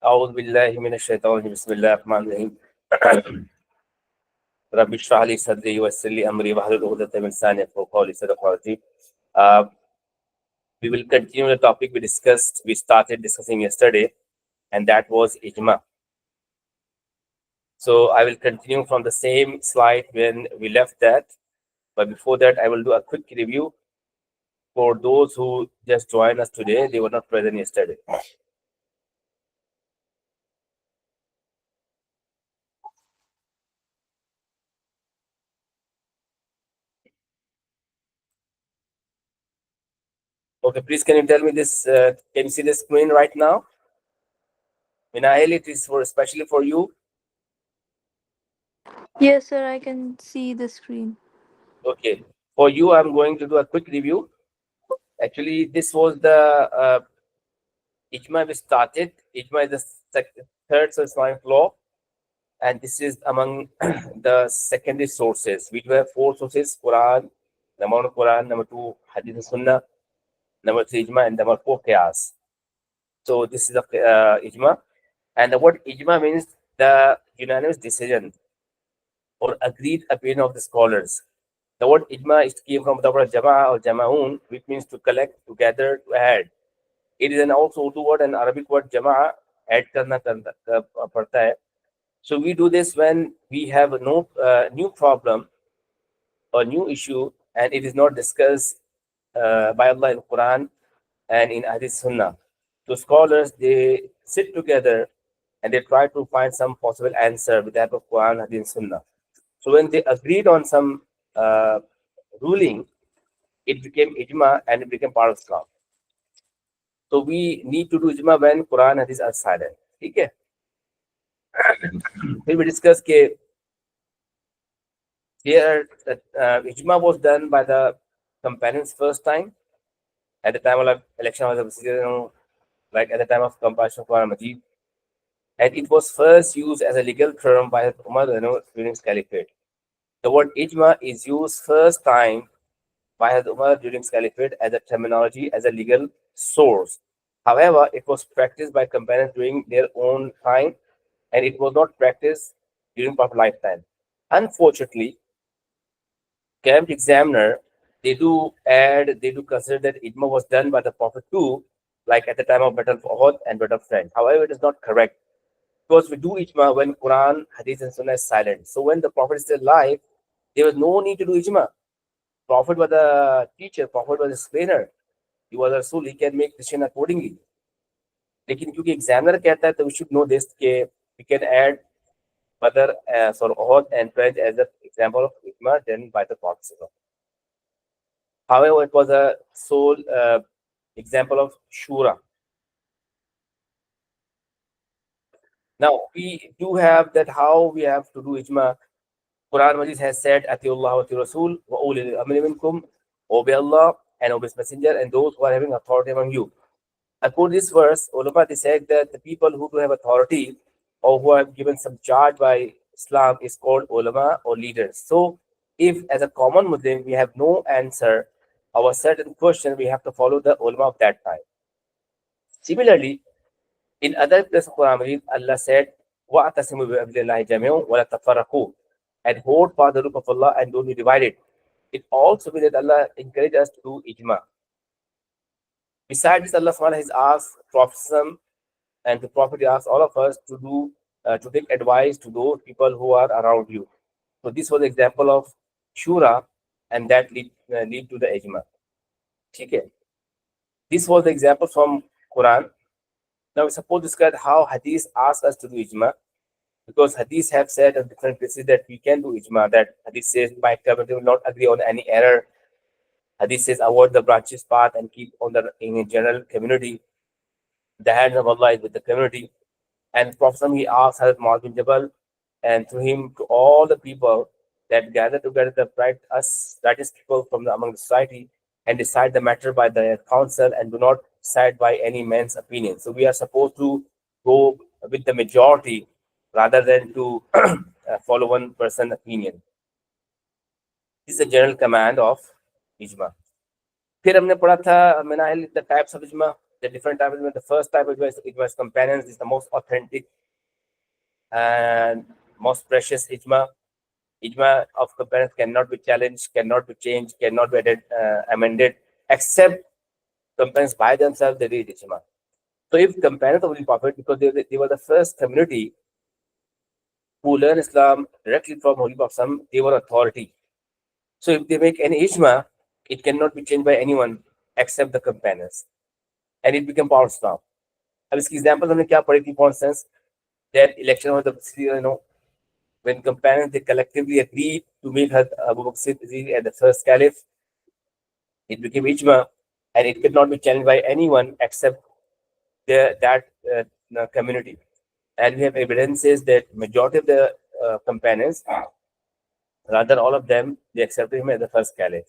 أعوذ بالله من الشيطان الرجيم بسم الله الرحمن الرحيم رب اشرح لي صدري ويسر لي أمري واحلل عقدة من لساني يفقهوا قولي صدق الله العظيم. We will continue the topic we started discussing yesterday, and that was Ijma. So I will continue from the same slide when we left that, but before that I will do a quick review for those who just joined us today. They were not present yesterday. Okay, please can you tell me this? Can you see the screen right now? Minahel, it is especially for you. Yes, sir, I can see the screen. Okay, for you, I'm going to do a quick review. Actually, this was the Ijma we started. Ijma is the third Islamic law, and this is among the secondary sources. We do have four sources: Quran, number one, Quran, number two, Hadith and Sunnah, number three, Ijma, and number four, Qiyas. So this is the Ijma, and the word Ijma means the unanimous decision or agreed opinion of the scholars. The word ijma is came from the word jama'a or jama'un, which means to collect, to gather, to add. It is an also Urdu word and Arabic word jama'a, add karna padta hai. So we do this when we have a new problem or new issue and it is not discussed by Allah in Quran and in Hadith Sunnah. So scholars, they sit together and they try to find some possible answer with the help of Quran, Hadith, Sunnah. So when they agreed on some uh, ruling, it became ijma and it became part of Islam. So we need to do ijma when Quran hadith are silent. Okay. Then we discuss that here that ijma was done by the companions first time at the time of election of the like at the time of compilation of Quran Majid, and it was first used as a legal term by Umar during his caliphate. The word ijma is used first time by Hazrat Umar during his caliphate as a terminology, as a legal source. However, it was practiced by companions during their own time and it was not practiced during Prophet's lifetime. Unfortunately, camp examiner, they do consider that Ijma was done by the Prophet too, like at the time of Battle of Uhud and Battle of Trench. However, it is not correct because we do Ijma when Quran, Hadith, and Sunnah is silent. So when the Prophet is still alive, there was no need to do Ijma. Prophet was the teacher, Prophet was the explainer. He was a Rasul, he can make decision accordingly. लेकिन क्योंकि examiner कहता है तो we should know this कि we can add Badr, Uhud and Trench as an example of Ijma done by the Prophet. However, it was a sole example of Shura. Now, we do have that how we have to do Ijma. Quran Majid has said, Atiullah wa Rasul wa ulil amri minkum, obey Allah and obey His Messenger and those who are having authority among you. According to this verse, ulama they said that the people who do have authority or who are given some charge by Islam is called ulama or leaders. So, if as a common Muslim we have no answer our certain question, we have to follow the ulama of that time. Similarly, in other places of Quran, Allah said, وَأَعْتَصِمُوا بِحَبْلِ اللَّهِ جَمِيعًا وَلَا تَفَرَّقُوا, and hold fast the rope of Allah and don't be divided. It also means that Allah encouraged us to do ijma. Besides this, Allah SWT has asked Prophet and the Prophet asks all of us to do to take advice to those people who are around you. So this was the example of shura, and that lead to the ijma. Okay. This was the example from Quran. Now we suppose discuss how Hadith asks us to do ijma, because Hadith have said in different places that we can do ijma. That Hadith says my community will not agree on any error. Hadith says avoid the branches path and keep on the in a general community. The hands of Allah is with the community. And Prophet he asked Hazrat Muaz bin Jabal and through him to all the people that gather together the righteous people from among the society and decide the matter by the council and do not decide by any man's opinion. So we are supposed to go with the majority rather than to follow one person's opinion. This is a general command of ijma. फिर हमने पढ़ा था the types of ijma. The different type of ijma. The first type of ijma is companions, is the most authentic and most precious ijma. Ijma of companions cannot be challenged, cannot be changed, cannot be amended, except companions by themselves they read ijma. So if companions of the Prophet, because they were the first community who learned Islam directly from Holy Prophet, they were authority. So if they make any ijma, it cannot be changed by anyone except the companions. And it became part of Islam. अब इसकी example हमने क्या पढ़ी थी for instance that election of the when companions they collectively agreed to make Abu Bakr Siddiq as the first caliph, it became ijma, and it could not be challenged by anyone except that community. And we have evidences that majority of the companions, rather all of them, they accepted him as the first caliph.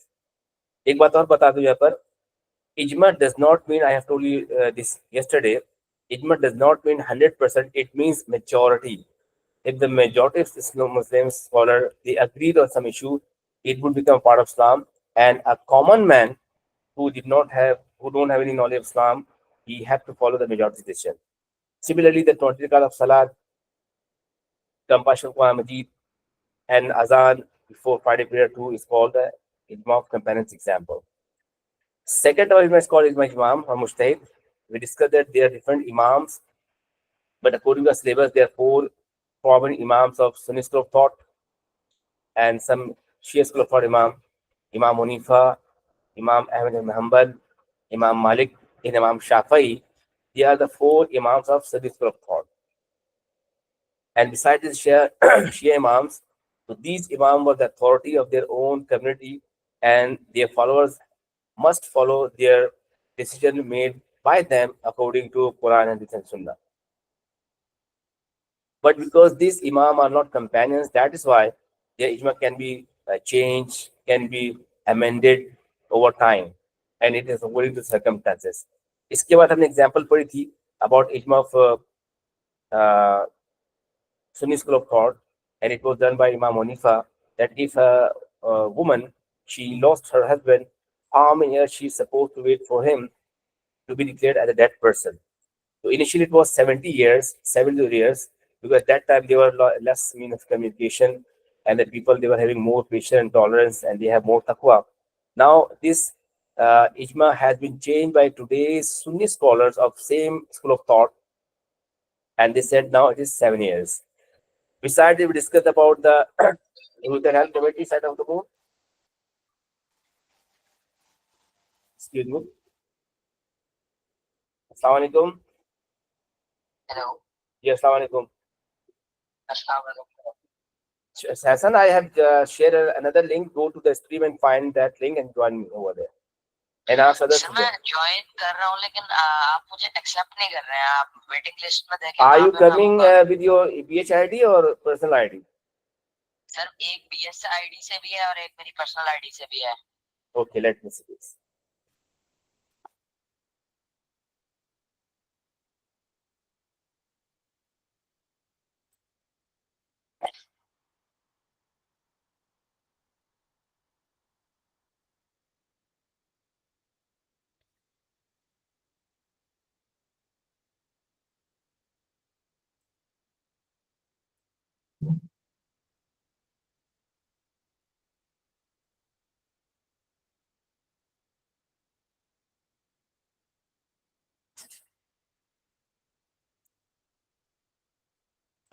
एक बात और बता दूं यहाँ पर, ijma does not mean, I have told you this yesterday, ijma does not mean 100%, it means majority. If the majority of Muslim scholars they agreed on some issue, it would become part of Islam. And a common man who don't have any knowledge of Islam, he had to follow the majority decision. Similarly, the 20 rakat of Salat, compassion of Quran Majid, and Azan before Friday prayer 2 is called the Ijma of Companions example. Second of Ijma is called Ijma Imam or Mujtahid. We discussed that there are different Imams, but according to the syllabus, there are four common Imams of Sunni school of thought and some Shia school of thought Imam Hanifa, Imam Ahmad ibn Hanbal, Imam Malik, and Imam Shafi'i. They are the four Imams of Sunni school of thought. And besides these Shia Imams, so these Imams were the authority of their own community, and their followers must follow their decision made by them according to Quran and Sunnah. But because these Imam are not companions, that is why their ijma can be changed, can be amended over time, and it is according to circumstances. इसके बाद हमने example पढ़ी थी about ijma of Sunni school of thought, and it was done by Imam Hanifa that if a woman she lost her husband, how many years she is supposed to wait for him to be declared as a dead person. So initially it was 70 years, 70 years, because at that time there were less means of communication, and the people they were having more patience and tolerance, and they have more taqwa. Now this ijma has been changed by today's Sunni scholars of same school of thought, and they said now it is 7 years. Besides, we discussed about the Human Health Committee side of the board. Excuse me. Assalamu alaikum. Hello. Yes, assalamu alaikum. Assalamu alaikum. Hassan, I have shared another link. Go to the stream and find that link and join me over there. And ask others. Sir मैं join कर रहा हूँ लेकिन आप मुझे accept नहीं कर रहे हैं. आप वेटिंग लिस्ट में देखें. Are you coming with your BH ID or personal ID? Sir एक BS ID से भी है और एक मेरी पर्सनल ID से भी है. Okay, let me see this.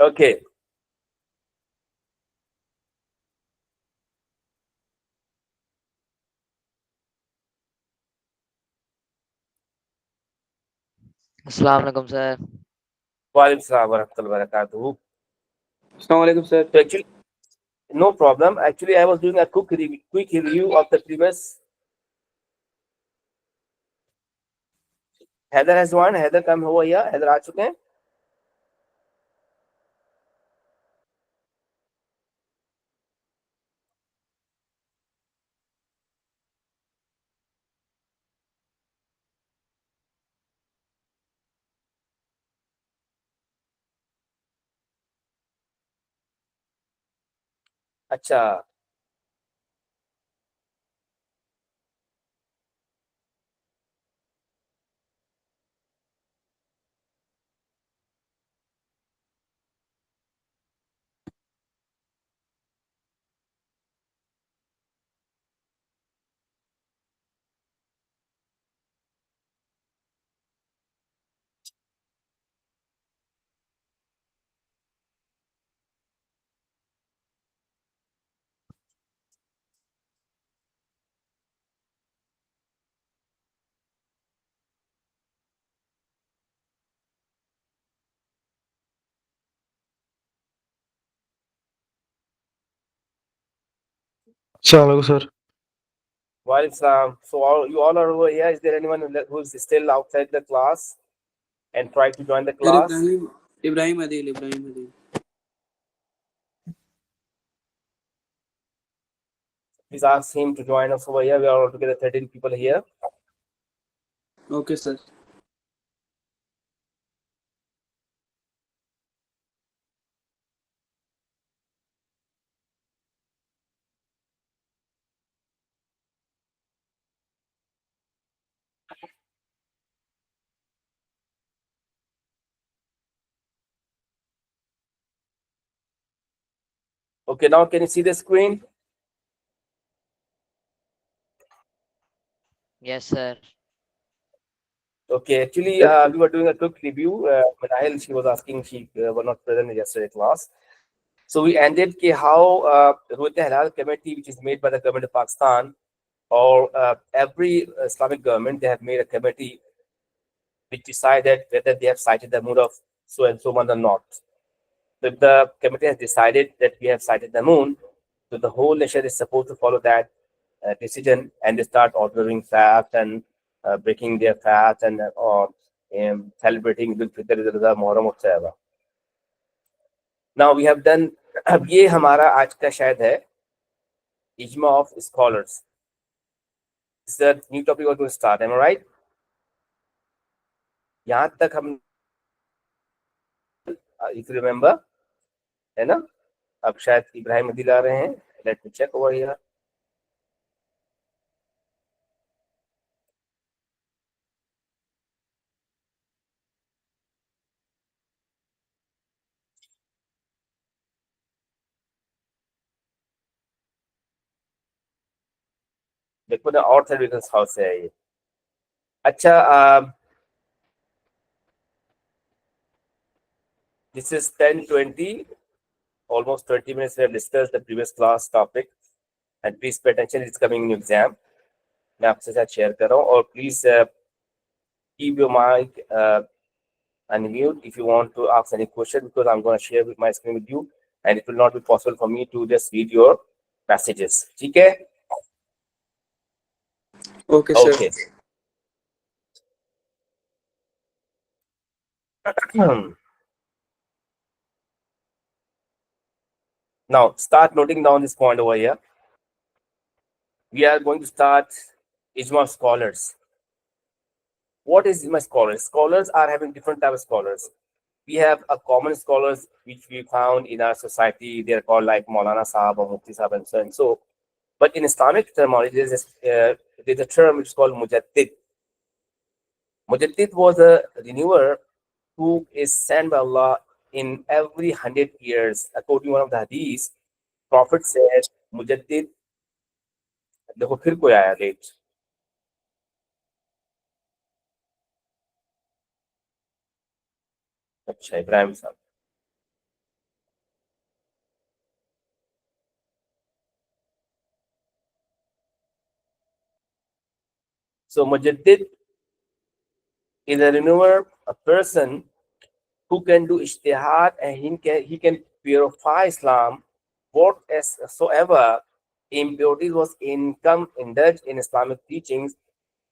Okay. अस्सलाम वालेकुम sir. Walaikum salam wa rahmatullahi wa barakatuh. Assalamu alaikum, sir. So actually, no problem. Actually, I was doing a quick review of the previous. Heather has one. Heather come over here. Heather आ चुके हैं. अच्छा. Assalamualaikum, sir. While so you all are over here. Is there anyone who's still outside the class and try to join the Sir, class? Ibrahim Adil. Please ask him to join us over here. We are altogether 13 people here. Okay, sir. Okay, now can you see the screen? Yes, sir. Okay, actually, Yes, sir. we were doing a quick review. Manahil, she was asking, she were not present in yesterday's class. So we ended how Ruwayat Halal committee, which is made by the government of Pakistan, or every Islamic government, they have made a committee which decided whether they have cited the moon of so and so month or not. So if the committee has decided that we have cited the moon, so the whole nation is supposed to follow that decision, and they start ordering fast and breaking their fast and celebrating Eid al-Fitr, Eid al-Adha, Muharram, etc. Now we have done. अब ये हमारा आज का शायद है Ij'ma of scholars. This is a new topic we're going to start. Am I right? यहाँ तक हम if you remember, है ना? अब शायद इब्राहिम अदील आ रहे हैं. Let me check over here. देखो ना और सर्विसेज हाउस से है ये. अच्छा, this is 10:20. Almost 20 minutes we have discussed the previous class topic, and please pay attention. It's coming in exam. मैं आपसे साथ शेयर कर रहा हूँ और please keep your mic unmute if you want to ask any question, because I'm going to share with my screen with you, and it will not be possible for me to just read your messages. ठीक है? Okay, sir. Okay. Now start noting down this point over here. We are going to start Ij'ma scholars. What is Ij'ma scholars? Scholars are having different type of scholars. We have a common scholars which we found in our society. They are called like Maulana Sahab or Mufti Sahab and so and so. But in Islamic terminology, there's a term which is called Mujaddid. Mujaddid was a renewer who is sent by Allah in every 100 years. According to one of the hadiths, Prophet said, Mujaddid, देखो फिर कोई आया late. अच्छा इब्राहिम साहब. So Mujaddid is a renewer, a person who can do ijtihad, and he can purify Islam whatsoever impurities was indulged in Islamic teachings.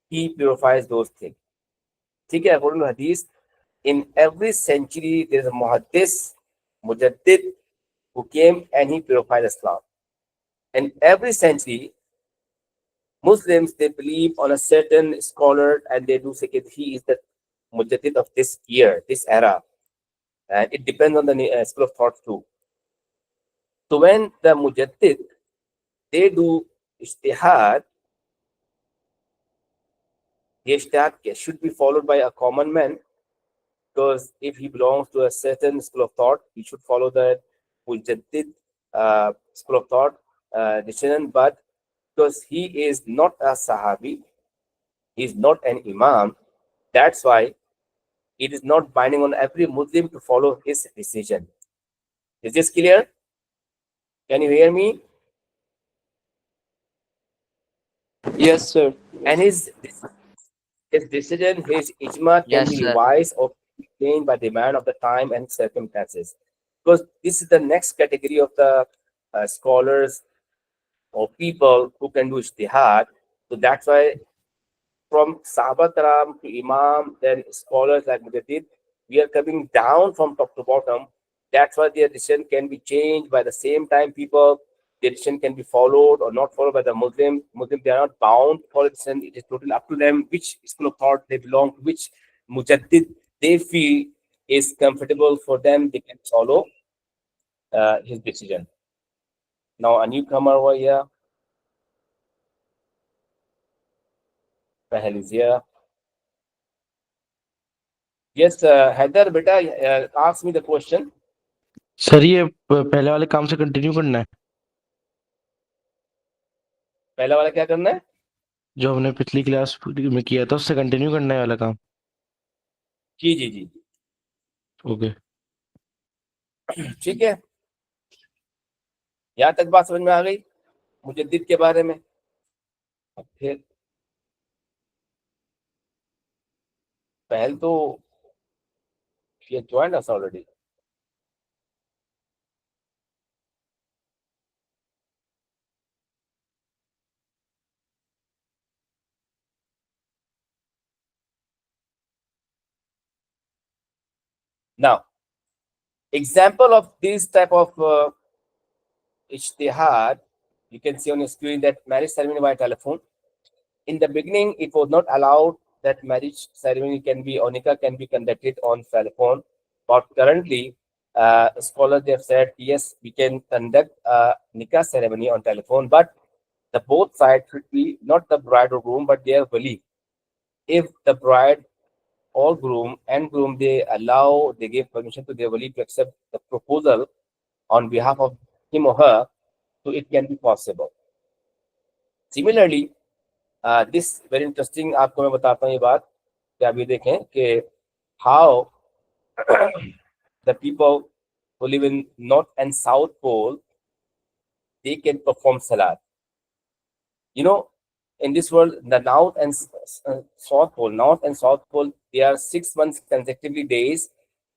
He purifies those things. ठीक है? According to hadith, in every century there is a muhaddis, mujaddid, who came and he purified Islam. And every century Muslims, they believe on a certain scholar, and they do say that he is the mujaddid of this year, this era, and it depends on the school of thought too. So when the mujaddid, they do ijtihad, the ijtihad should be followed by a common man, because if he belongs to a certain school of thought, he should follow the mujaddid school of thought decision. But because he is not a sahabi, he is not an imam, that's why it is not binding on every Muslim to follow his decision. Is this clear? Can you hear me? Yes, sir. And his decision, his ijma can Yes, be sir. revised or changed by demand of the time and circumstances. Because this is the next category of the scholars or people who can do ijtihad. So that's why from Sahaba Karam to Imam, then scholars like Mujaddid, we are coming down from top to bottom. That's why their decision can be changed by the same time people. Their decision can be followed or not followed by the Muslim. Muslim, they are not bound for it. It is totally up to them which school of thought they belong to, which Mujaddid they feel is comfortable for them. They can follow his decision. Now, a newcomer over here, Pahel is here. Yes, Heather, beta, ask me the question. Sir ये पहले वाले काम से continue करना है पहला वाला क्या करना है? जो हमने पिछली क्लास में किया था उससे कंटिन्यू करना है वाला काम जी जी जी ओके ठीक है, यहाँ तक बात समझ में आ गई मुजद्दिद के बारे में. अब फिर पहल तो ये join us already. Now, example of this type of ijtihad, you can see on your screen that marriage ceremony by telephone. In the beginning, it was not allowed that marriage ceremony can be or nikah can be conducted on telephone. But currently, scholars they have said yes, we can conduct a nikah ceremony on telephone, but the both sides should be not the bride or groom, but their wali. If the bride or groom and groom they give permission to their wali to accept the proposal on behalf of him or her, so it can be possible. Similarly, this very interesting आपको मैं बताता हूँ ये बात कि आप ये देखें कि how the people who live in North and South Pole they can perform salat. You know, in this world, the North and South Pole, they are 6 months consecutively days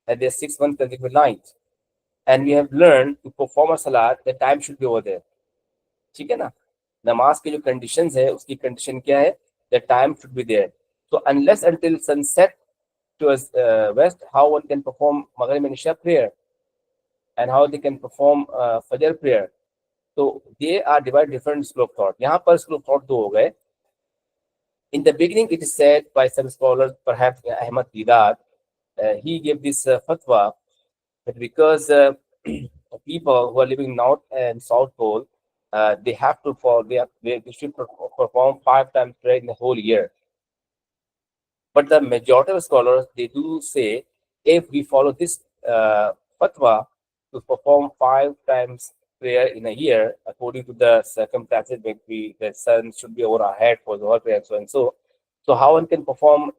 and they're 6 months consecutive nights. And we have learned to perform a salat, the time should be over there. ठीक है ना? नमाज के जो conditions है, उसकी condition क्या है? The time should be there. So unless until sunset towards west, how one can perform Maghrib and Isha prayer and how they can perform Fajr prayer. So they are divided different school of thought. यहाँ पर school of thought दो हो गए. In the beginning, it is said by some scholars, perhaps Ahmad Didat, he gave this fatwa that because people who are living north and south pole, they have to follow, they should perform 5 times prayer in the whole year. But the majority of scholars, they do say, if we follow this fatwa to perform 5 times prayer in a year, according to the circumstances, maybe the sun should be over our head for the whole prayer, so and so. So how one can perform,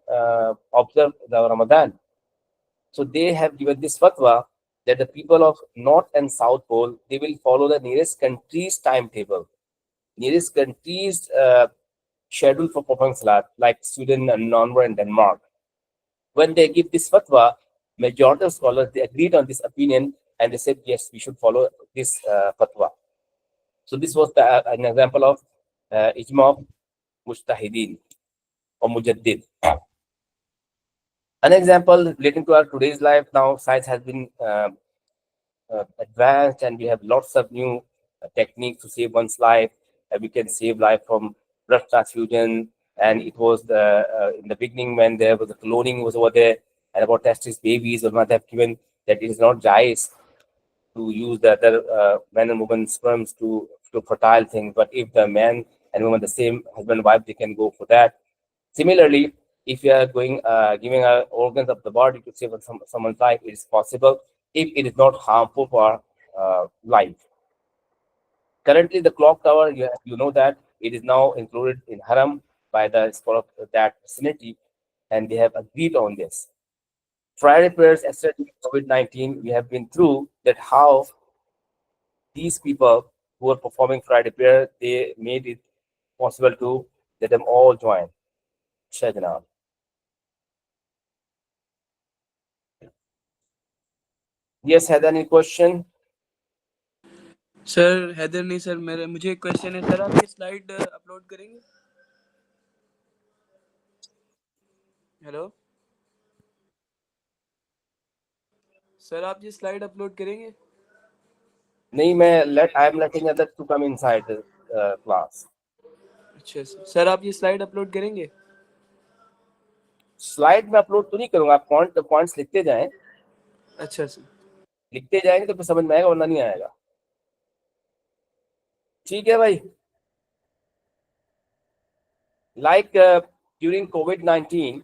observe the Ramadan? So they have given this fatwa that the people of North and South Pole, they will follow the nearest country's timetable, nearest country's schedule for performing salat, like Sweden and Norway and Denmark. When they give this fatwa, majority of scholars they agreed on this opinion and they said yes, we should follow this fatwa. So this was an example of ijma of mujtahideen or mujaddid. An example relating to our today's life, now science has been advanced and we have lots of new techniques to save one's life. We can save life from blood transfusion, and it was in the beginning when there was the cloning was over there and about testing babies or not have given that it is not jais to use the other man and woman sperms to fertile things, but if the man and woman the same husband and wife they can go for that. Similarly, if you are going giving organs of the body to save someone's life, it is possible if it is not harmful for life. Currently, the clock tower, you know that it is now included in Haram by the scholar of that vicinity, and they have agreed on this. Friday prayers, especially COVID-19, we have been through that how these people who are performing Friday prayer, they made it possible to let them all join. Shajana. Yes, had any question? Sir Haider नहीं sir, मेरे मुझे एक question है sir, आप ये slide upload करेंगे? Hello sir, आप ये स्लाइड अपलोड करेंगे? नहीं, I am letting others to come inside the class. अच्छा सर, आप ये स्लाइड अपलोड करेंगे? स्लाइड में अपलोड तो नहीं करूंगा, आप पॉइंट्स लिखते जाएं, अच्छा सर। लिखते जाएंगे तो फिर समझ में आएगा, वरना नहीं आएगा। ठीक है भाई। Like during COVID-19,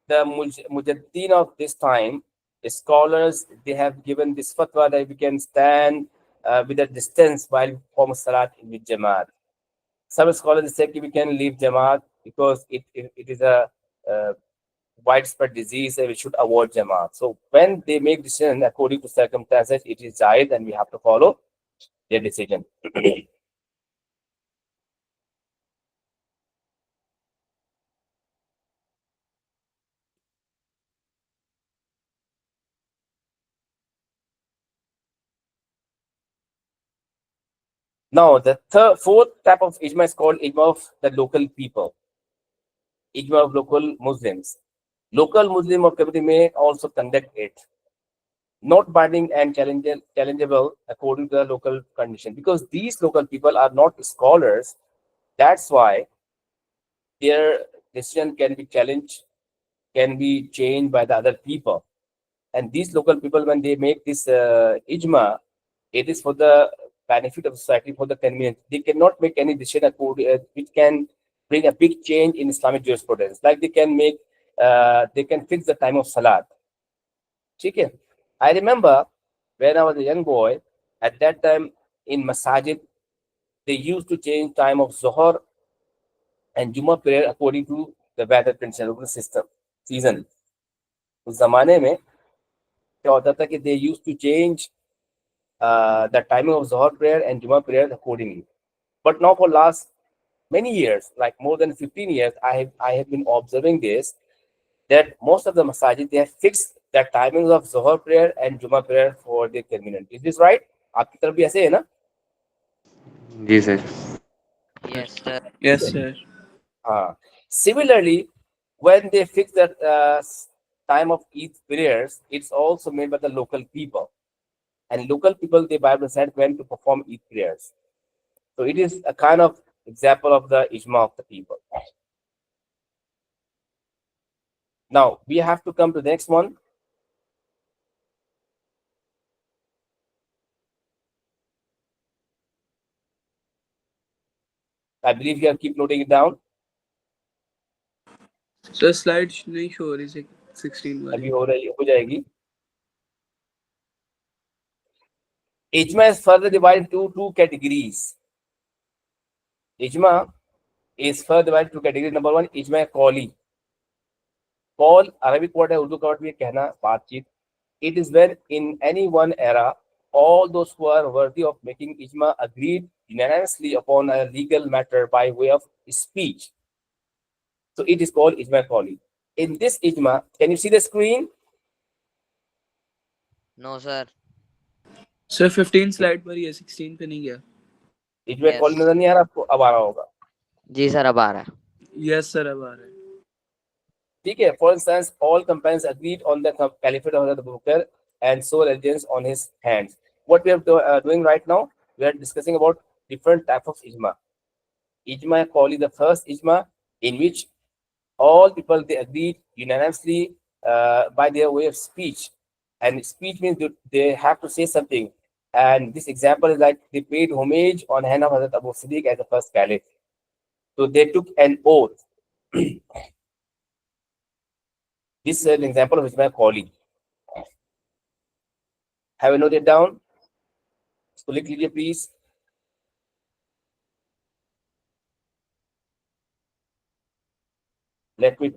the mujaddin of this time, scholars, they have given this fatwa that we can stand with a distance while perform salat with jamaat. Some scholars say we can leave jamaat because it is a widespread disease and we should avoid jamaat. So when they make decision according to circumstances, it is jaiz and we have to follow their decision. Now, the fourth type of ijma is called ijma of the local people, ijma of local Muslims. Local Muslim of community may also conduct it, not binding and challengeable according to the local condition. Because these local people are not scholars, that's why their decision can be challenged, can be changed by the other people. And these local people, when they make this ijma, it is for the benefit of society, for the convenience. They cannot make any decision which can bring a big change in Islamic jurisprudence. Like they can fix the time of salat. Okay. I remember when I was a young boy, at that time in masajid, they used to change time of Zohar and Juma prayer according to the weather condition system season. उस जमाने में क्या होता था कि they used to change the timing of Zohar prayer and Juma prayer accordingly. But now for last many years, like more than 15 years, I have been observing this, that most of the masajid, they have fixed the timings of Zohar prayer and Juma prayer for their community. Is this right? आपकी तरफ भी ऐसे है ना? जी sir. Yes, sir. Yes sir. Similarly, when they fix the time of Eid prayers, it's also made by the local people. And local people, the Bible said when to perform Eid prayers. So it is a kind of example of the ijma of the people. Now we have to come to the next one. I believe you keep noting it down. Sir slide नहीं show हो रही 16 वाली। अभी हो जाएगी. Ijma is further divided into two categories. Ijma is further divided into categories. Number one, ijma qawli. Qawl, Arabic word है, Urdu का word भी कहना, बातचीत. It is when in any one era, all those who are worthy of making ijma agreed unanimously upon a legal matter by way of speech. So it is called ijma qawli. In this ijma, can you see the screen? No, sir. Sir 15 slide पर ही है, 16 पे नहीं गया। ijma qawli Yes. नजर नहीं आ रहा आपको? अब आ रहा होगा. जी सर, अब आ रहा है। यस सर, अब आ रहा है। ठीक है. For instance, all companions agreed on the caliphate of the Bukr and sole allegiance on his hands. What we are doing right now, we are discussing about different types of ijma. Ijma qawli, the first ijma, in which all people, they agreed unanimously by their way of speech. And speech means they have to say something. And this example is like they paid homage on hand of Hazrat Abu Siddiq as the first caliph. So they took an oath. This is an example of ijma qawli. Have you noted down? So click लीजिए please. Let me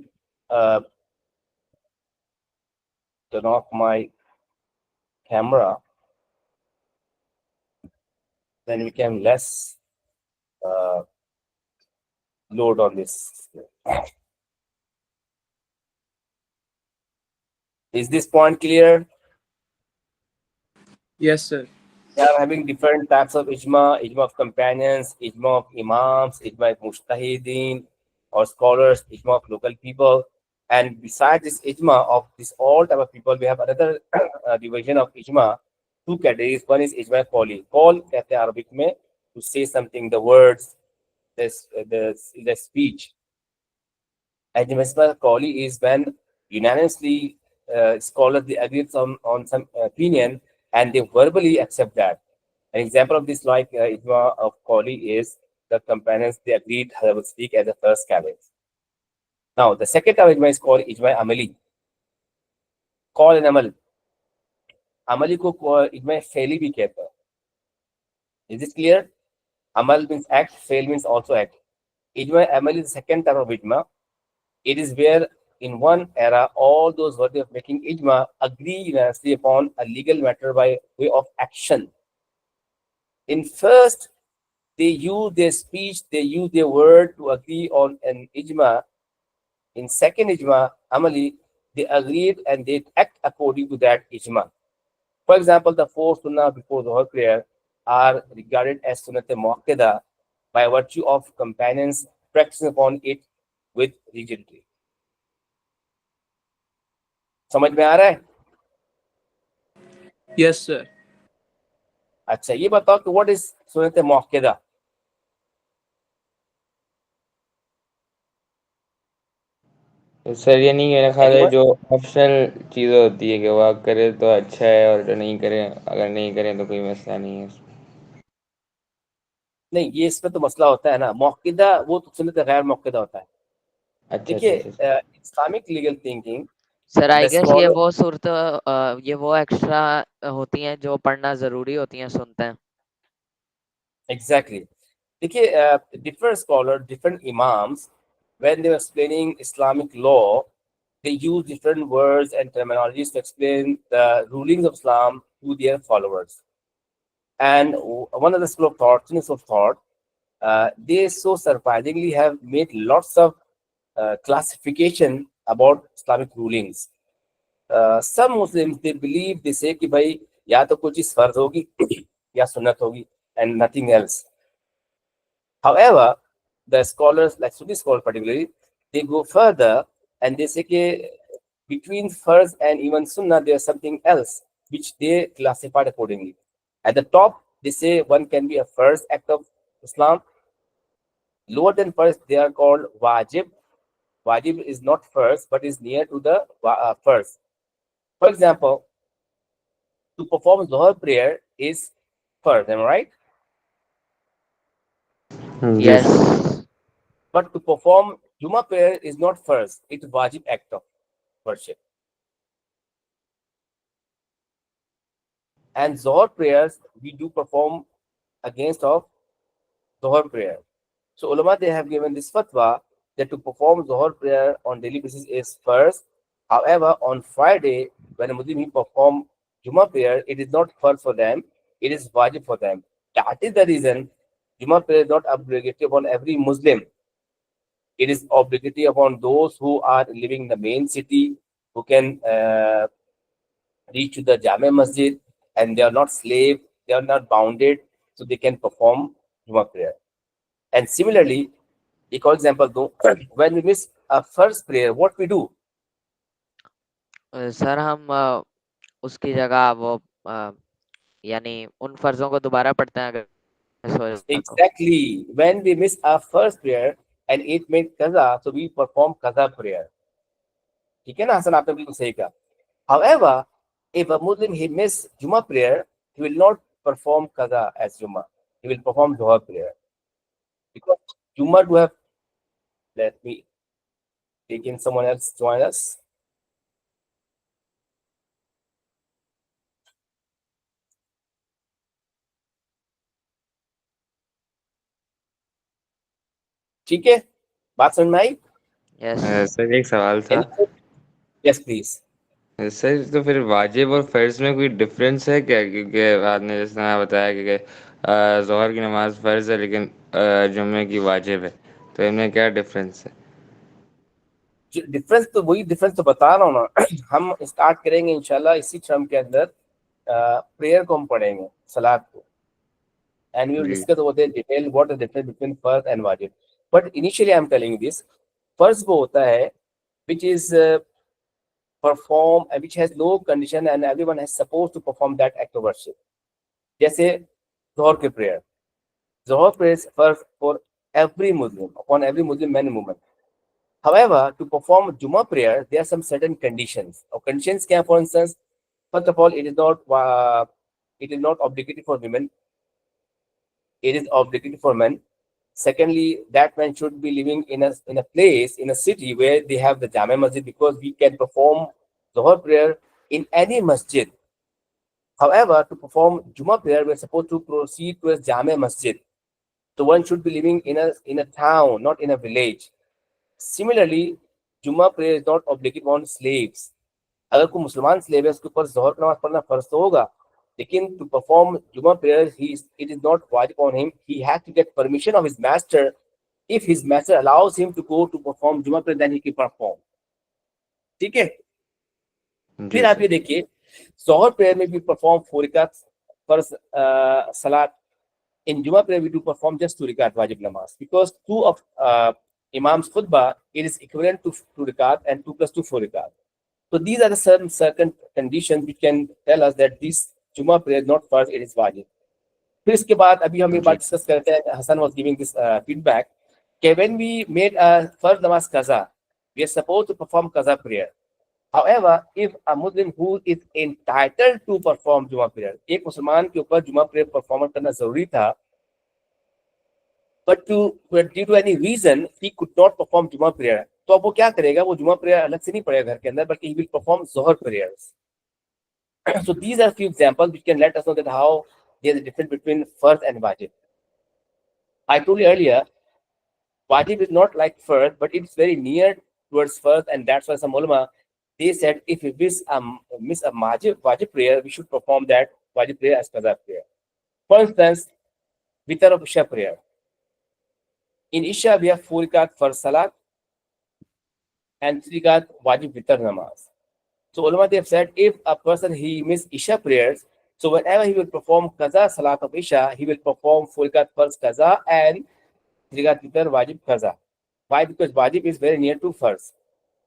turn off my camera. Then we can less load on this. Is this point clear? Yes sir. They are having different types of ijma, ijma of companions, ijma of imams, ijma of mujtahideen or scholars, ijma of local people. And besides this ijma of this all type of people, we have another division of ijma, two categories. One is ijma qawli. Qawl कहते हैं Arabic में, to say something, the words, the speech. And ijma qawli is when unanimously scholars they agree on some opinion and they verbally accept that. An example of this, like Ijma of Qawli, is the companions they agreed they will speak as the first caliph. Now, the second type of Ijma is called Ijma Amali. Call and Amal. Amali ko Ijma Faili bhi kehta hai. Is it clear? Amal means act, fail means also act. Ijma Amali is the second type of Ijma. It is where in one era all those worthy of making Ijma agree unanimously upon a legal matter by way of action. In first, they use their speech, they use their word to agree on an ijma. In second ijma, amali, they agreed and they act according to that ijma. For example, the four sunnah before Dhuhr prayer are regarded as sunnat muakkada by virtue of companions practicing upon it with rigidity. समझ में आ रहा है? Yes, sir. अच्छा, ये बताओ कि what is सुन्नत मुअक्कदा? तो सर ये नहीं मेरा ख्याल है Anyone? जो ऑप्शनल चीज़ें होती है कि वो आप करें तो अच्छा है और जो नहीं करें अगर नहीं करें तो कोई मसला नहीं है उसमें। नहीं, ये इसमें तो मसला होता है ना, मुअक्कदा वो तो सुन्नत गैर मुअक्कदा होता है. अच्छा अच्छा देखिए, अच्छा Islamic legal thinking sir I the guess ये स्कॉलर वो सूरत ये वो एक्स्ट्रा होती हैं जो पढ़ना जरूरी होती हैं सुनते हैं. exactly. देखिए, different scholars, different imams, when they were explaining Islamic law, they use different words and terminologies to explain the rulings of Islam to their followers. And one of the school of thought, they so surprisingly have made lots of classification about Islamic rulings. Some Muslims they believe, they say कि भाई या तो कोई चीज फर्ज होगी या सुन्नत होगी and nothing else. However, the scholars, like Sunni scholars particularly, they go further and they say कि between farz and even sunnah there's something else which they classified accordingly. At the top, they say one can be a first act of Islam. Lower than first, they are called wajib. Wajib is not first, but is near to the first. For example, to perform Zuhr prayer is first, am I right? जी yes. Sir But to perform Juma prayer is not first, it's wajib act of worship. And Zohar prayers we do perform against of Zohar prayer. So ulama they have given this fatwa that to perform Zohar prayer on daily basis is first. However, on Friday when a Muslim he perform Juma prayer, it is not first for them, it is wajib for them. That is the reason Juma prayer is not obligatory upon every Muslim. It is obligatory upon those who are living in the main city, who can reach to the Jame Masjid, and they are not slave, they are not bounded, so they can perform Juma prayer. And similarly, एक और example दूं, when we miss a first prayer, what we do? Sir हम उसकी जगह वो यानी उन फर्जों को दोबारा पढ़ते हैं अगर मिस हो जाए तो. Exactly. When we miss our first prayer and it made kaza, so we perform kaza prayer. ठीक है ना हसन, आपने बिल्कुल सही कहा. However, if a Muslim he miss Juma prayer, he will not perform kaza as Juma. He will perform Dhuhr prayer. Because Juma do have, let me take in someone else join us. ठीक है, बात समझ में आई? Yes. Sir एक सवाल था Yes, please. Sir तो फिर वाजिब और फर्ज में कोई डिफरेंस है क्या क्योंकि आपने जिस तरह बताया कि ज़ोहर की नमाज फ़र्ज है लेकिन जुम्मे की वाजिब है तो इनमें क्या डिफरेंस है डिफरेंस तो वही डिफरेंस तो बता रहा हूँ ना. हम स्टार्ट करेंगे इंशाल्लाह इसी टर्म के अंदर, प्रेयर को हम पढ़ेंगे. salat ko. And we will ji discuss over there in detail what is the difference between farz and wajib. But initially I'm telling you this, farz वो होता है which is perform and which has no condition and everyone is supposed to perform that act of worship. जैसे जोहर के prayer. Zohar prayer is first for every Muslim, upon every Muslim man and woman. However, to perform Juma prayer, there are some certain conditions. Or conditions can, for instance, first of all, it is not obligatory for women. It is obligatory for men. Secondly, that man should be living in a place, in a city where they have the Jama Masjid, because we can perform Zohar prayer in any masjid. However, to perform Juma prayer, we're supposed to proceed to a Jama Masjid. So one should be living in a town, not in a village. Similarly, Juma prayer is not obligatory on slaves. अगर कोई मुसलमान slave है उसके ऊपर जोहर की नमाज पढ़ना फर्ज तो होगा, लेकिन to perform Juma prayer it is not wajib on him. He has to get permission of his master. If his master allows him to go to perform Juma prayer, then he can perform. ठीक है? जी फिर आप ये sir देखिए, जोहर prayer में भी perform 4 रकात फर्ज सलात. In Juma prayer, we do perform just 2 rakat wajib namaz, because 2 of Imam's khutbah, it is equivalent to 2 rakat, and 2 plus 2, 4 rakat. So these are the certain conditions which can tell us that this Juma prayer is not first, it is wajib. फिर इसके बाद अभी हम ये बात discuss करते हैं, Hassan was giving this feedback, कि when we made a first namaz qaza, we are supposed to perform qaza prayer. However, if a Muslim who is entitled to perform Juma prayer, एक मुसलमान के ऊपर Juma prayer perform करना जरूरी था, but due to any reason he could not perform Juma prayer, तो अब वो क्या करेगा? वो Juma prayer अलग से नहीं पढ़ेगा घर के अंदर, बल्कि he will perform Zohar prayers. So these are few examples which can let us know that how there is a difference between Fard and Wajib. I told you earlier, Wajib is not like Fard, but it's very near towards Fard, and that's why some ulama, they said if we miss a Wajib prayer, we should perform that Wajib prayer as Qaza prayer. For instance, Vitar of Isha prayer. In Isha, we have 4 rakat for Salat and 3 rakat Wajib Vitar namaz. So ulama, they have said if a person he miss Isha prayers, so whenever he will perform Qaza Salat of Isha, he will perform 4 rakat first Qaza and 3 rakat Vitar Wajib Qaza. Why? Because Wajib is very near to first.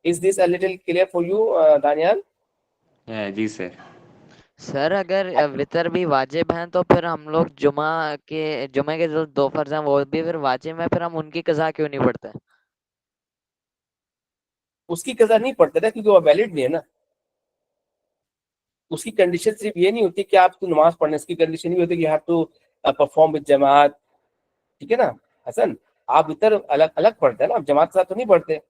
Is this a little clear for you, Daniel? जी sir sir अगर वितर भी वाजिब हैं तो फिर हम लोग जुमे के जो 2 फर्ज हैं वो भी फिर वाजिब हैं, फिर हम उनकी कज़ा क्यों नहीं पढ़ते? उसकी कज़ा नहीं पढ़ते ना, क्योंकि वो वैलिड नहीं है ना. उसकी कंडीशन सिर्फ ये नहीं होती कि आपको नमाज पढ़ने, उसकी कंडीशन ये होती कि you have to perform with जमात. ठीक है ना हसन? आप इतर अलग अलग पढ़ते हैं ना, आप जमात के साथ तो नहीं पढ़ते.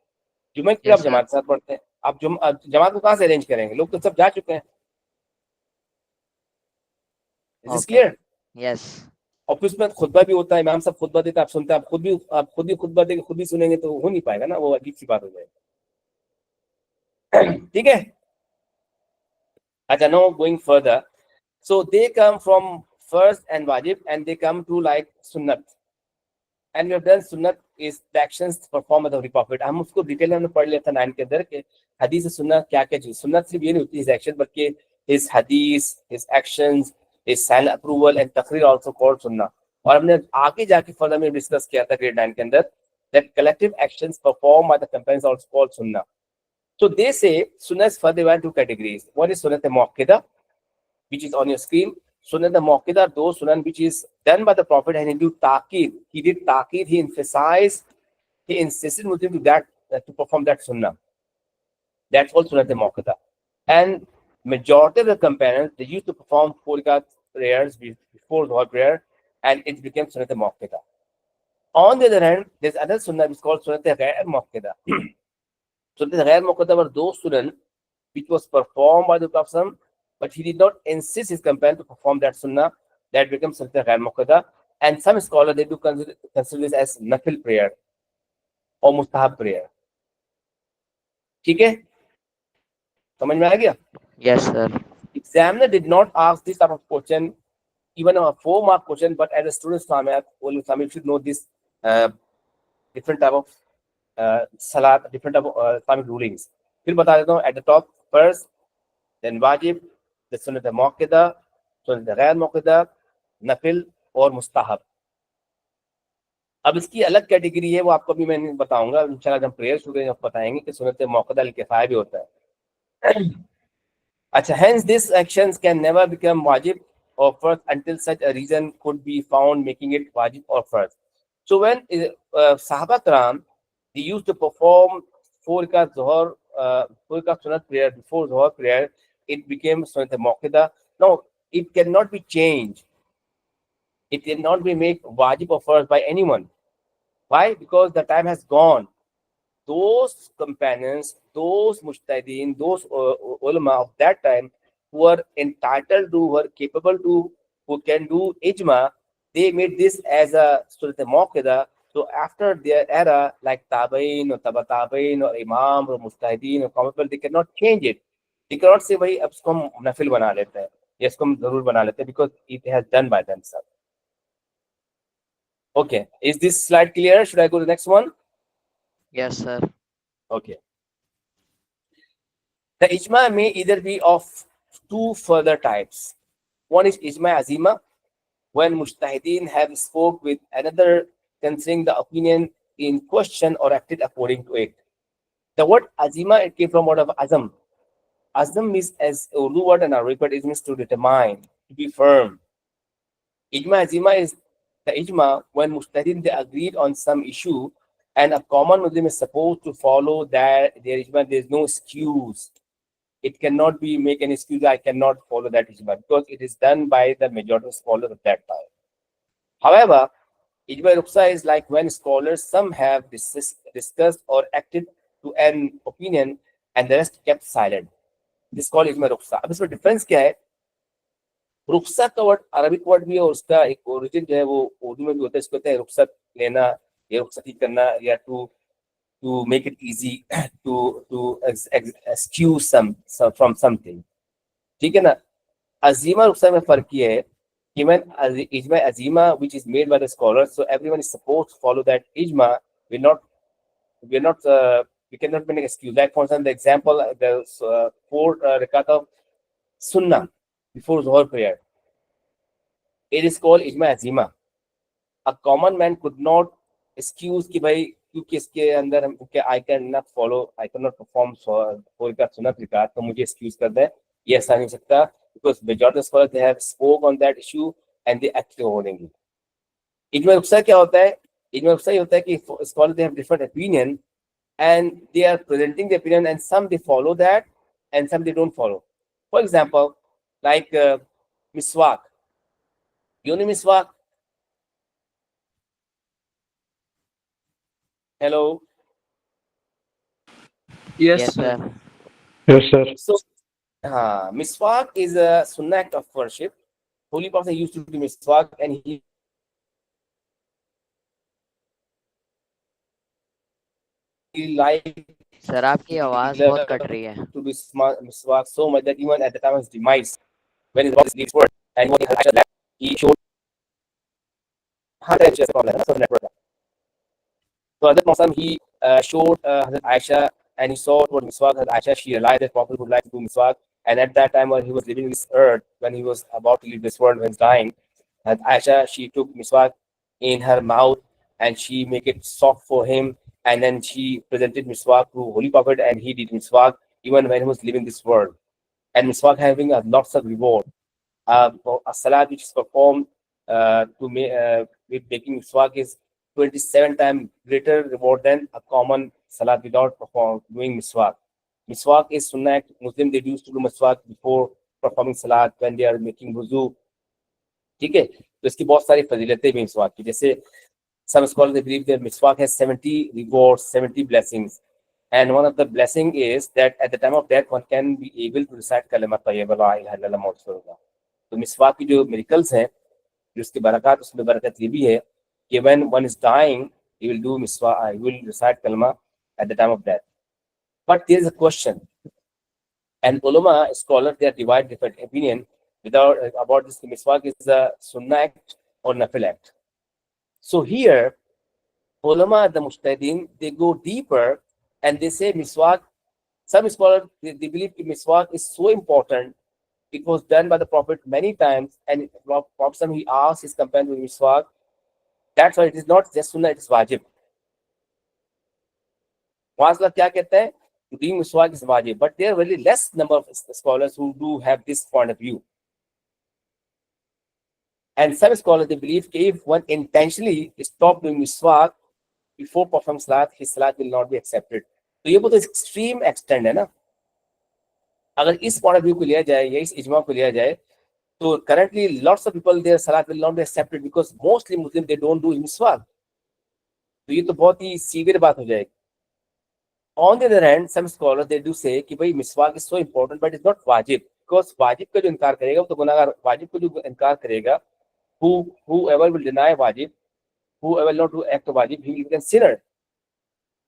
जुमे के आप यस सर. जमात के साथ पढ़ते हैं. आप जमात को कहाँ से अरेंज करेंगे? लोग तो सब जा चुके हैं. Is this okay. Clear? Yes. और फिर उसमें खुतबा भी होता है, इमाम साहब खुतबा देते हैं, आप सुनते हैं. आप खुद भी खुतबा देके खुद भी सुनेंगे तो हो नहीं पाएगा ना, वो अजीब सी बात हो जाएगी. ठीक है. अच्छा, now going further, so they come from first and wajib, and they come to like sunnat, and we have done sunnat is the actions performed by the Holy Prophet. हम उसको डिटेल में हमने पढ़ लिया था 9 के अंदर कि हदीस सुन्नत क्या क्या चीज. सुन्नत सिर्फ ये नहीं होती his action, बल्कि his hadith, his actions, his silent approval and तकरीर also called sunnah. और हमने आगे जाके फर्दर में डिस्कस किया था ग्रेड 9 के अंदर that collective actions performed by the companions also called sunnah. So they say sunnah is further divided into 2 categories. One is sunnat muakkada, which is on your screen. Sunnat muakkada are those sunnah which is done by the Prophet and he did taqid. He did taqid, he emphasized, he insisted Muslim to that to perform that sunnah. That's called sunnat muakkada. And majority of the companions, they used to perform 4 rakat prayers before Dhuhr prayer, and it became sunnat muakkada. On the other hand, there's another sunnah which is called sunnat ghair muakkada. Sunnat ghair muakkada were those sunnah which was performed by the Prophet, but he did not insist his companion to perform that sunnah. That becomes sunnat ghair muakkada. And some scholars, they do consider this as nafil prayer or mustahab prayer. ठीक है? समझ में आ गया? Yes sir. Examiner did not ask this type of question, even a 4-mark question, but as a student Islamic, you should know this different type of salat, different type of Islamic rulings. फिर बता देता हूँ. At the top, first, then wajib, the sunnat muakkada, sunnat ghair muakkada, नफिल और मुस्ताहब। अब इसकी अलग category है, वो आपको भी मैं बताऊंगा इंशाल्लाह। जब प्रेयर शुरू करेंगे बताएंगे कि सुन्नत मौक़दा अल किफ़ाया भी होता है। अच्छा, hence these actions can never become wajib or farz until such a reason could be found making it wajib or farz. So when Sahaba Karam, they used to perform 4 rakat Zuhr, 4 rakat Sunnat prayer before Zuhr prayer, it became Sunnat Muakkada. Now, it cannot be changed. It cannot be made wajib or farz by anyone. Why? Because the time has gone. Those companions, those mujtahideen, those ulama of that time who are entitled to, who are capable to, who can do ijma, they made this as a sunnat muakkada. So after their era, like tabain or tabatabain or imam or mujtahideen or common people, they cannot change it. They cannot say, "भाई अब इसको हम नफिल बना लेते हैं, या इसको हम जरूर बना लेते हैं," because it has done by themselves. Okay, is this slide clear? Should I go to the next one? Yes, sir. Okay. The ijma may either be of 2 further types. One is ijma azima, when mujtahideen have spoke with another considering the opinion in question or acted according to it. The word azima, it came from word of azam. Azam means, as Urdu word and Arabic word, it means to determine, to be firm. Ijma azima is the ijma when mujtahideen they agreed on some issue and a common Muslim is supposed to follow that their ijma. There is no excuse. It cannot be make an excuse, I cannot follow that ijma, because it is done by the majority of scholars of that time. However, ijma ruksa is like when scholars, some have discussed or acted to an opinion and the rest kept silent. This is called ijma ruksa. अब इसमें difference क्या है? रुखसा का word Arabic word भी है और उसका एक ओरिजिन जो है वो उर्दू में भी होता है। इसको कहते हैं रुखसत लेना या रुखसती करना, या to make it easy to excuse some from something. ठीक है ना? अजीमा रुखसा में फर्क ये है कि when ijma azima which is made by the scholars, so everyone is supposed to follow that ijma. We cannot make an excuse. Like for example, the example, the 4 rakat of sunnah before Zuhr prayer, it is called ijma azima. A common man could not excuse कि भाई क्योंकि इसके अंदर हम कि I cannot perform 4 rakat sunnat rakat, तो मुझे excuse कर दें, ये ऐसा नहीं हो सकता, because majority of scholars they have spoke on that issue and they acted accordingly. इजमा रुखसा क्या होता है? इजमा रुखसा ये होता है कि scholars they have different opinion and they are presenting the opinion, and some they follow that and some they don't follow. For example, like miswak. You know miswak? Hello. Yes, Yes, sir. sir. Yes, sir. So, miswak is a sunnah act of worship. Holy Prophet used to do miswak, and he liked sir आपकी आवाज बहुत cut रही है. to do miswak so much that even at the time of his demise, when his body leaves word, and when he showed so at that time he showed Hazrat Aisha, and he saw what miswak. Hazrat Aisha, she realized that Prophet would like to do miswak, and at that time when he was leaving this earth, when he was about to leave this world, when he's dying, Hazrat Aisha, she took miswak in her mouth and she make it soft for him, and then she presented miswak to Holy Prophet, and he did miswak even when he was leaving this world. And miswak having a lots of reward. A salat which is performed with making miswak is 27 times greater reward than a common salat without doing miswak. Miswak is sunnah. Muslim they used to do miswak before performing salat when they are making wuzu. ठीक है, तो इसकी बहुत सारी फजीलतें भी मिसवाक की, जैसे some scholars they believe that miswak has 70 rewards, 70 blessings, and one of the blessing is that at the time of death one can be able to recite kalima tayyiba la ilaha illallah muhammad rasulullah. तो मिसवाक की जो miracles हैं, जो उसकी बरकत, उसमें बरकत ये भी है कि when one is dying he will do miswak, he will recite kalima at the time of death. But there is a question, and ulama scholars they are divided different opinion without about this miswak is a sunnah act or nafil act. So here, ulama, the mujtahideen, they go deeper and they say miswak. Some scholars they believe miswak is so important, it was done by the Prophet many times, and Prophet he asked his companion to miswak. That's why it is not just sunnah, it is wajib. Wasla kya कहते हैं? Doing miswak is wajib, but there are very less number of scholars who do have this point of view. And some scholars they believe that if one intentionally stop doing miswak before performing salat, his salat will not be accepted. तो ये बहुत extreme extent है ना. अगर इस point of view को लिया जाए या इस इजमा को लिया जाए, तो currently lots of people their salat will not be accepted because mostly Muslims they don't do miswak. तो ये तो बहुत ही सीवियर बात हो जाएगी. On the other hand, some scholars they do say कि भाई miswak is so important but it's not wajib, because वाजिब का जो इनकार करेगा वो तो गुनाहगार. वाजिब को जो इनकार करेगा, whoever will deny wajib, whoever will not do act of wajib, he will become sinner.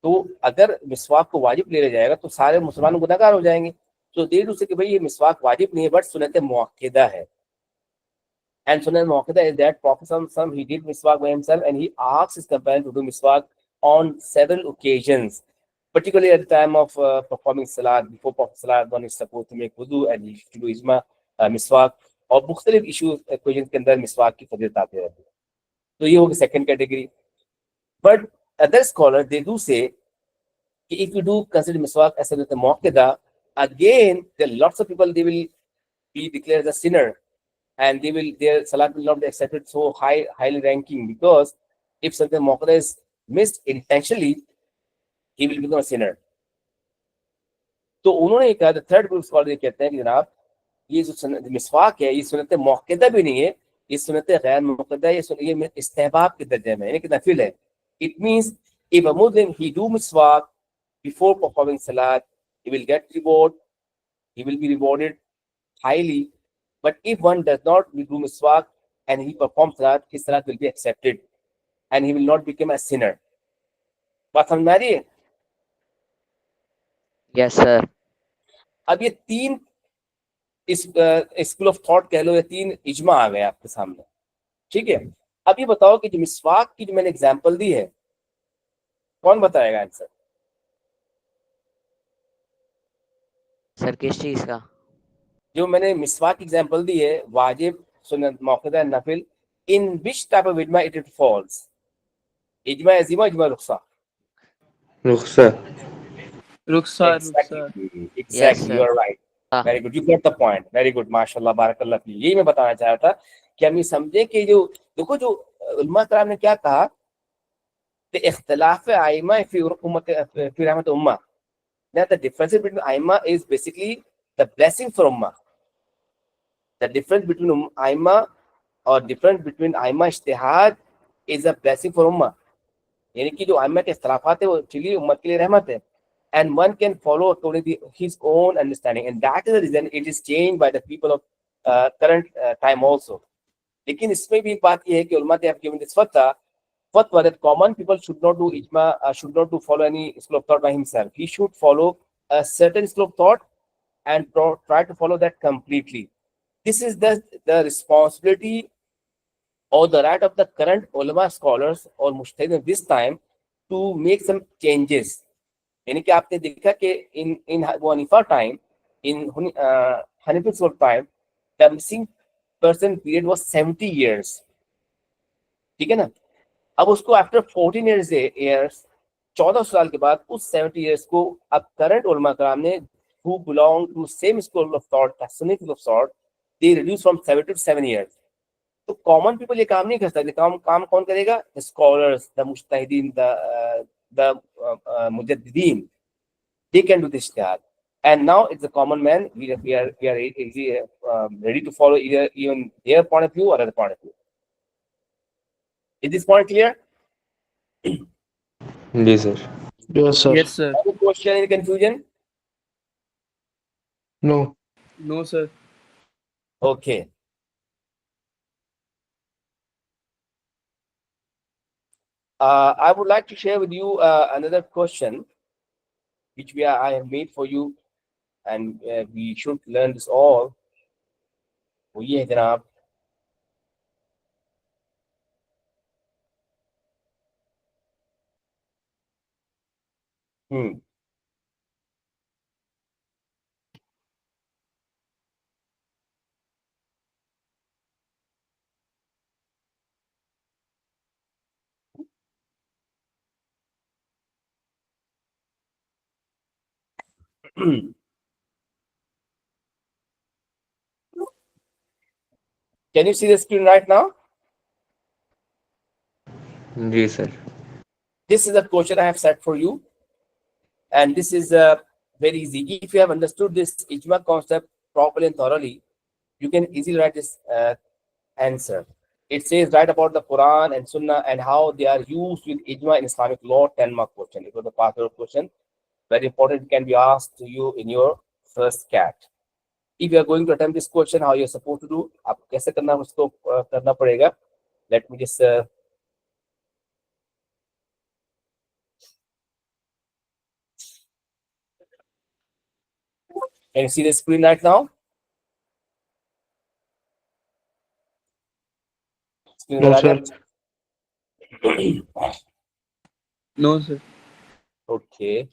तो अगर मिसवाक को वाजिब ले जाएगा तो सारे मुसलमान गुनाहगार हो जाएंगे. तो दे डू से कि भाई ये मिसवाक वाजिब नहीं है बट सुन्नत मुअक्कदा है. And sunnah muakkada is that Prophet ﷺ, he did miswak by himself and he asked his companion to do miswak on several occasions, particularly at the time of performing salat. Before Prophet salat, one is supposed to make wudu and he should do ijma, miswak, और मुख्तलिफ issues question के अंदर मिसवाक की फजीलत आती रहती है. तो ये होगी second category. But other scholar they do से कि if you do consider miswak as a muakkada, again there are lots of people they will be declared as a sinner and their salat will not be accepted so highly ranking, because if something muakkada is missed intentionally, he will become a sinner. तो उन्होंने कहा third group scholar ये कहते हैं कि जनाब ये जो मिसवाक है ये सुन्नत मुअक्कदा भी नहीं है, ये सुन्नत गैर मुअक्कदा, ये इस्तेहबाब के दर्जे में यानी कि नफिल है. It means if a Muslim he do miswak before performing salat, he will get reward, he will be rewarded highly. But if one does not do miswak and he performs salat, his salat will be accepted and he will not become a sinner. बात समझ में आ रही है? Yes sir. अब ये तीन इस school of thought कह लो, ये तीन इजमा आ गए आपके सामने. ठीक है, अब ये बताओ कि जो मिसवाक की जो मैंने एग्जांपल दी है, कौन बताएगा आंसर? सर किस चीज का? जो मैंने मिसवाक की एग्जांपल दी है, वाजिब, सुन्नत, मुअक्कदा, नफिल, इन विच टाइप ऑफ इजमा इट फॉल्स? इजमा अजीमा, इजमा रुखसा? रुखसा. रुखसार. Yes Exactly, you sir. are right. Very good, you got the point. Very good, माशाल्लाह, बारकल्लाह फी. यही मैं बताना चाह रहा था कि हम ये समझे कि जो देखो जो उलमा कराम ने क्या कहा कि इख्तिलाफ आइमा फी उम्मत फी रहमत उम्मा. Now the difference between Aima is basically the blessing for ummah. The difference between आइमा और difference between Aima इज्तिहाद is a blessing for ummah. यानी कि जो आइमा के इख्तिलाफात है वो चलिए उम्मत के लिए रहमत है. And one can follow according to his own understanding, and that is the reason it is changed by the people of current time also. लेकिन इसमें भी एक बात यह है कि उलमा have given this fatwa that common people should not do ijma, should not do follow any school of thought by himself. He should follow a certain school of thought and try to follow that completely. This is the responsibility or the right of the current ulama scholars or mujtahid of this time to make some changes. यानी कि आपने देखा कि in Hanifa time, in Hanafi school time, the missing person period was 70 years. ठीक है ना? अब उसको आफ्टर 14 इयर्स 14 साल के बाद उस 70 इयर्स को अब करंट उलमा कराम ने who belong to same school of thought, Sunni school of thought, they reduce from 7 to 7 years. तो कॉमन पीपल ये काम नहीं कर सकते. काम कौन करेगा? द स्कॉलर्स, द मुज्तहिदीन, द मुजद्दिदीन. They can do this ijtihad. And now it's a common man. We are ready to follow either even their point of view or other point of view. Is this point clear? जी sir. Yes, sir. Yes sir. Any question, any confusion? No. No sir. Okay. I would like to share with you another question which I have made for you, and we should learn this all. वो ये है जनाब, Can you see the screen right now? जी sir. This is a question I have set for you, and this is very easy. If you have understood this Ijma concept properly and thoroughly, you can easily write this answer. It says write about the Quran and Sunnah and how they are used with Ijma in Islamic law. 10-mark question. It was a part of question. Very important. It can be asked to you in your first CAT. If you are going to attempt this question, how you are supposed to do? आप कैसे करना उसको करना पड़ेगा? Let me just can you see the screen right now? Screen No, नजर आ रही sir. है? No, sir. Okay.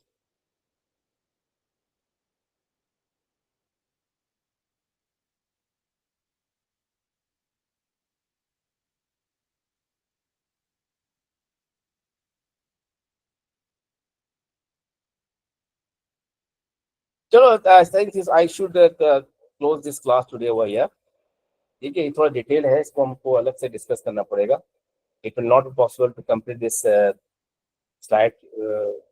चलो I think I should close this class today over here. ठीक है, ये थोड़ा डिटेल है, इसको हमको अलग से डिस्कस करना पड़ेगा. It will not be possible to complete this slide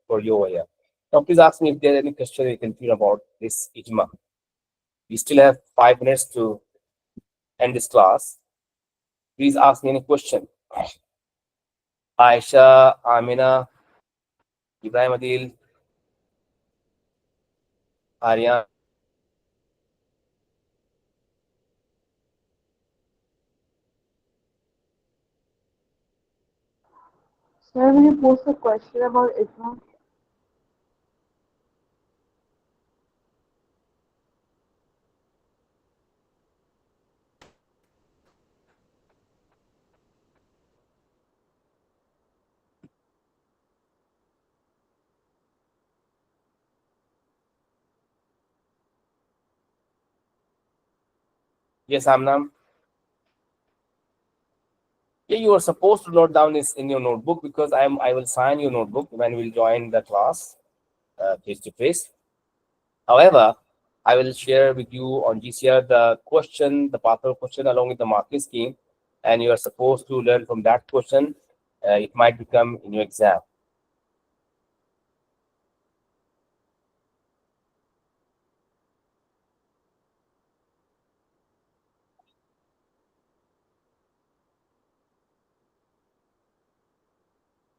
for you over here. Now, please ask me if there are any questions you can feel about this Ijma. We still have 5 minutes to end this class. Please ask me any question. Aisha, Amina, Ibrahim Adil, Aryan. Sir, will you post a question about Ijma? Yes, Amna. Yeah, you are supposed to note down this in your notebook because I will sign your notebook when we'll join the class face to face. However, I will share with you on GCR the question, the part of question along with the marking scheme, and you are supposed to learn from that question. It might become in your exam.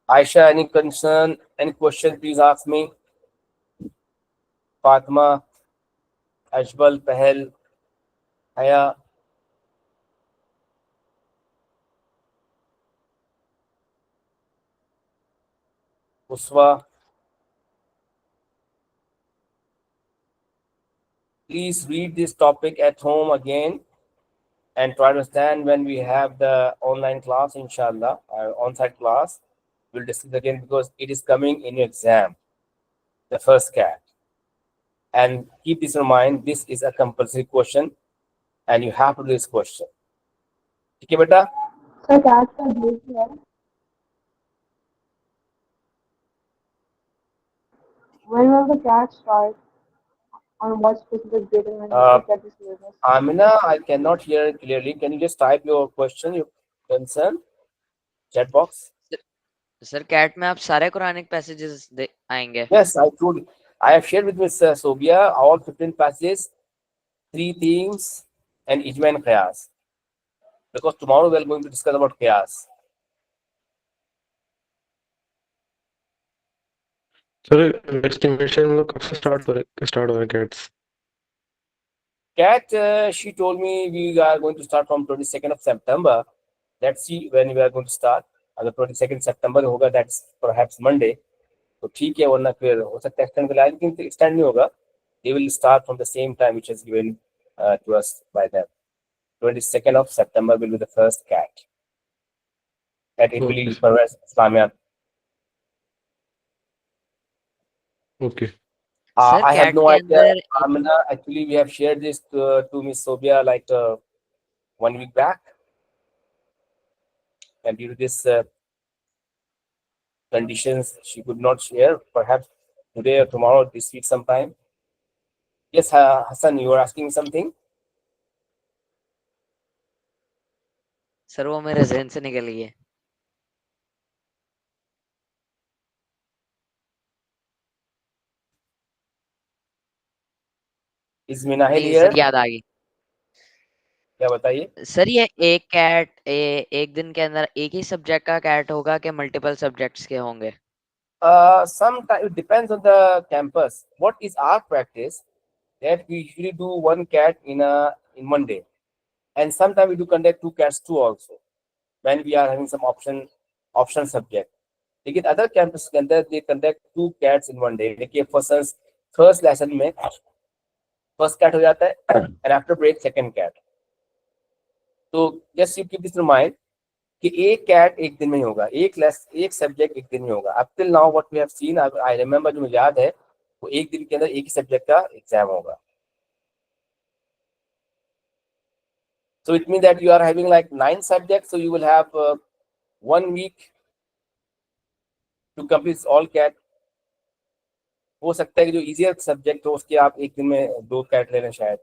Aisha, any concern, any question, please ask me. Fatima, Ajbal, Pahel, Haya. Uswa. Please read this topic at home again and try to understand when we have the online class, inshallah, on-site class. We'll discuss again because it is coming in your exam, the first CAT. And keep this in mind, this is a compulsory question and you have to do this question. Okay, beta? Sir, CAT का date क्या है? When will the CAT start? On what specific date and when will we get the syllabus? Amina, I cannot hear clearly. Can you just type your question, your concern, chat box? Sir chat में आप सारे Quranic passages आएंगे? Yes, I have shared with Ms. Sobia all 15 passages, 3 themes, and Ijma and Qiyas. Because tomorrow we are going to discuss about Qiyas. Sir, estimation हम लोग कब से start हो रहे cats? Cat, she told me we are going to start from 22nd of September. Let's see when we are going to start. अगर 22nd September होगा, that's perhaps Monday. तो ठीक है, वरना फिर हो सकता है extend करा, लेकिन extend नहीं होगा. They will start from the same time which is given to us by them. 22nd of September will be the first CAT. At it will Okay, be sir. Pervez Islamia. Okay. Sir I have chat no के idea. अंदर Amina, actually, we have shared this to Miss Sobia like 1 week back. And due to this conditions, she could not share. Perhaps today or tomorrow, this week sometime. Yes, Hassan, you are asking something. Sir वो मेरे जहन से निकल गई है। Is Minahil नहीं here? Sir याद आ गई। क्या बताइए? सर ये एक कैट एक दिन के अंदर एक ही सब्जेक्ट का कैट होगा कि मल्टीपल सब्जेक्ट्स के होंगे? Sometimes it depends on the campus. What is our practice? That we usually do one cat in one day, and sometimes we do conduct two cats too also when we are having some option subject. लेकिन other campus के अंदर they conduct two cats in one day. देखिए first lesson में first cat हो जाता है and after break second cat. तो just you keep this in mind कि एक कैट एक दिन में ही होगा, एक सब्जेक्ट एक दिन में होगा. Up till now what we have seen, I remember, जो मुझे याद है, वो एक दिन के अंदर एक ही सब्जेक्ट का एग्जाम होगा. So it means that you are having like 9 subjects, so you will have 1 week to complete all cat. हो सकता है कि जो इजियर सब्जेक्ट हो उसके आप एक दिन में 2 कैट ले लें शायद.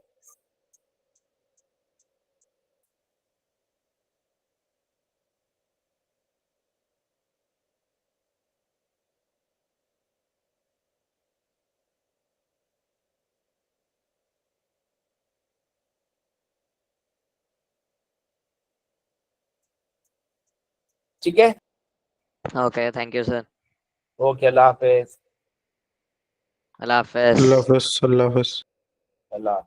ठीक है. Okay thank you sir. Okay, Allah Hafiz. Allah Hafiz. Allah Hafiz. Allah Hafiz. Allah.